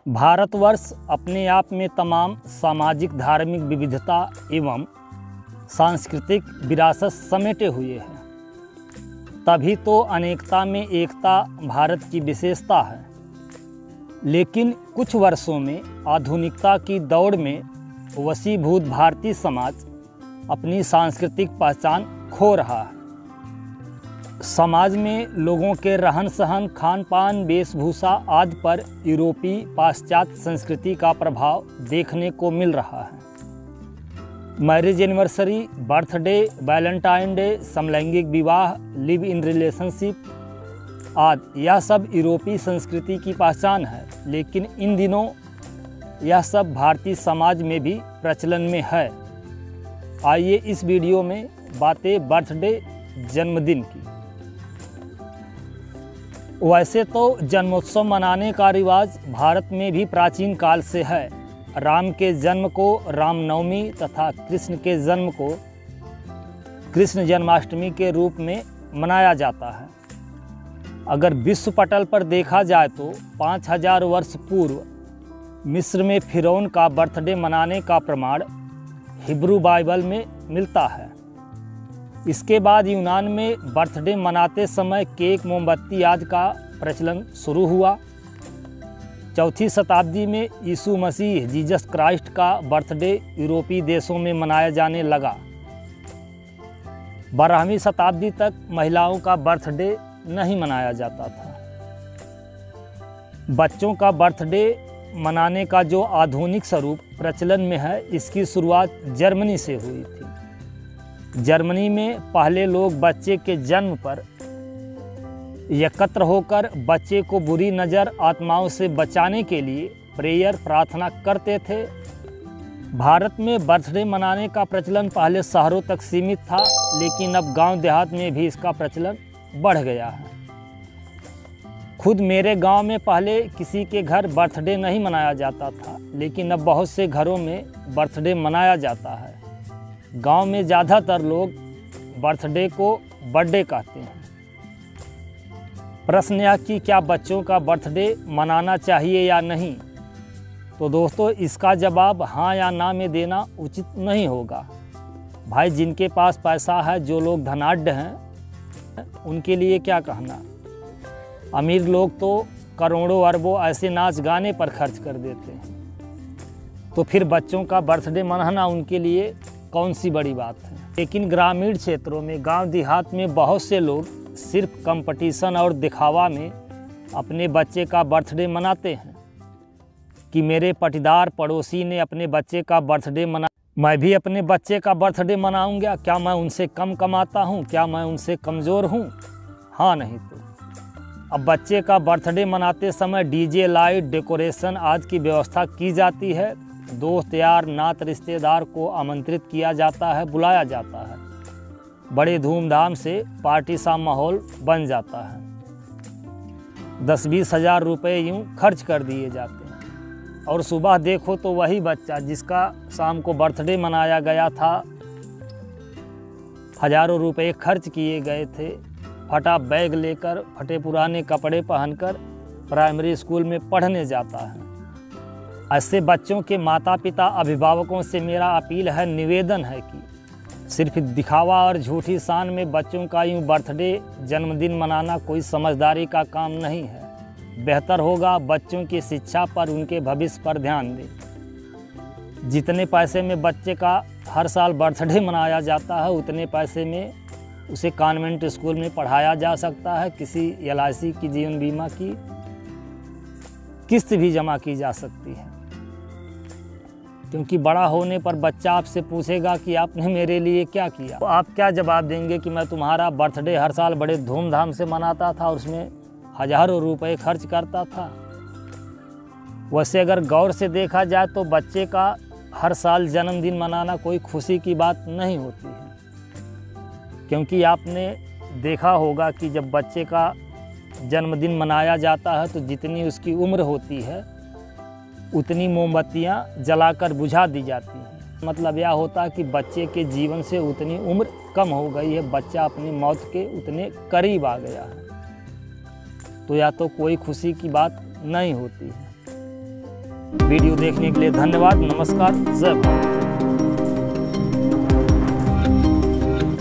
भारतवर्ष अपने आप में तमाम सामाजिक धार्मिक विविधता एवं सांस्कृतिक विरासत समेटे हुए है। तभी तो अनेकता में एकता भारत की विशेषता है। लेकिन कुछ वर्षों में आधुनिकता की दौड़ में वशीभूत भारतीय समाज अपनी सांस्कृतिक पहचान खो रहा है। समाज में लोगों के रहन सहन, खान पान, वेशभूषा आदि पर यूरोपीय पाश्चात्य संस्कृति का प्रभाव देखने को मिल रहा है। Marriage anniversary, birthday, Valentine day, समलैंगिक विवाह, लिव इन रिलेशनशिप आदि यह सब यूरोपीय संस्कृति की पहचान है। लेकिन इन दिनों यह सब भारतीय समाज में भी प्रचलन में है। आइए इस वीडियो में बातें बर्थडे, जन्मदिन की। वैसे तो जन्मोत्सव मनाने का रिवाज भारत में भी प्राचीन काल से है। राम के जन्म को रामनवमी तथा कृष्ण के जन्म को कृष्ण जन्माष्टमी के रूप में मनाया जाता है। अगर विश्व पटल पर देखा जाए तो 5000 वर्ष पूर्व मिस्र में फिरौन का बर्थडे मनाने का प्रमाण हिब्रू बाइबल में मिलता है। इसके बाद यूनान में बर्थडे मनाते समय केक, मोमबत्ती आदि का प्रचलन शुरू हुआ। 4वीं शताब्दी में यीशु मसीह जीसस क्राइस्ट का बर्थडे यूरोपीय देशों में मनाया जाने लगा। 12वीं शताब्दी तक महिलाओं का बर्थडे नहीं मनाया जाता था। बच्चों का बर्थडे मनाने का जो आधुनिक स्वरूप प्रचलन में है, इसकी शुरुआत जर्मनी से हुई थी। जर्मनी में पहले लोग बच्चे के जन्म पर एकत्र होकर बच्चे को बुरी नज़र आत्माओं से बचाने के लिए प्रेयर प्रार्थना करते थे। भारत में बर्थडे मनाने का प्रचलन पहले शहरों तक सीमित था, लेकिन अब गांव देहात में भी इसका प्रचलन बढ़ गया है। खुद मेरे गांव में पहले किसी के घर बर्थडे नहीं मनाया जाता था, लेकिन अब बहुत से घरों में बर्थडे मनाया जाता है। गांव में ज़्यादातर लोग बर्थडे को बर्थडे कहते हैं। प्रश्न यह कि क्या बच्चों का बर्थडे मनाना चाहिए या नहीं, तो दोस्तों इसका जवाब हाँ या ना में देना उचित नहीं होगा। भाई, जिनके पास पैसा है, जो लोग धनाढ्य हैं, उनके लिए क्या कहना। अमीर लोग तो करोड़ों अरबों ऐसे नाच गाने पर खर्च कर देते हैं, तो फिर बच्चों का बर्थडे मनाना उनके लिए कौन सी बड़ी बात है। लेकिन ग्रामीण क्षेत्रों में, गांव देहात में बहुत से लोग सिर्फ कंपटीशन और दिखावा में अपने बच्चे का बर्थडे मनाते हैं कि मेरे पटीदार पड़ोसी ने अपने बच्चे का बर्थडे मना, मैं भी अपने बच्चे का बर्थडे मनाऊंगा। क्या मैं उनसे कम कमाता हूं? क्या मैं उनसे कमज़ोर हूं? हाँ नहीं तो। अब बच्चे का बर्थडे मनाते समय डीजे, लाइट, डेकोरेशन आदि की व्यवस्था की जाती है। दोस्त यार, नात रिश्तेदार को आमंत्रित किया जाता है, बुलाया जाता है। बड़े धूमधाम से पार्टी सा माहौल बन जाता है। 10-20 हज़ार रुपये यूँ खर्च कर दिए जाते हैं। और सुबह देखो तो वही बच्चा जिसका शाम को बर्थडे मनाया गया था, हज़ारों रुपये खर्च किए गए थे, फटा बैग लेकर, फटे पुराने कपड़े पहनकर प्राइमरी स्कूल में पढ़ने जाता है। ऐसे बच्चों के माता पिता, अभिभावकों से मेरा अपील है, निवेदन है कि सिर्फ दिखावा और झूठी शान में बच्चों का यूँ बर्थडे, जन्मदिन मनाना कोई समझदारी का काम नहीं है। बेहतर होगा बच्चों की शिक्षा पर, उनके भविष्य पर ध्यान दें। जितने पैसे में बच्चे का हर साल बर्थडे मनाया जाता है, उतने पैसे में उसे कॉन्वेंट स्कूल में पढ़ाया जा सकता है। किसी LIC की जीवन बीमा की किस्त भी जमा की जा सकती है, क्योंकि बड़ा होने पर बच्चा आपसे पूछेगा कि आपने मेरे लिए क्या किया। तो आप क्या जवाब देंगे कि मैं तुम्हारा बर्थडे हर साल बड़े धूमधाम से मनाता था और उसमें हज़ारों रुपए खर्च करता था। वैसे अगर गौर से देखा जाए तो बच्चे का हर साल जन्मदिन मनाना कोई खुशी की बात नहीं होती है, क्योंकि आपने देखा होगा कि जब बच्चे का जन्मदिन मनाया जाता है तो जितनी उसकी उम्र होती है उतनी मोमबत्तियां जलाकर बुझा दी जाती हैं। मतलब यह होता है कि बच्चे के जीवन से उतनी उम्र कम हो गई है, बच्चा अपनी मौत के उतने करीब आ गया है। तो या तो कोई खुशी की बात नहीं होती है। वीडियो देखने के लिए धन्यवाद। नमस्कार, जय भारत।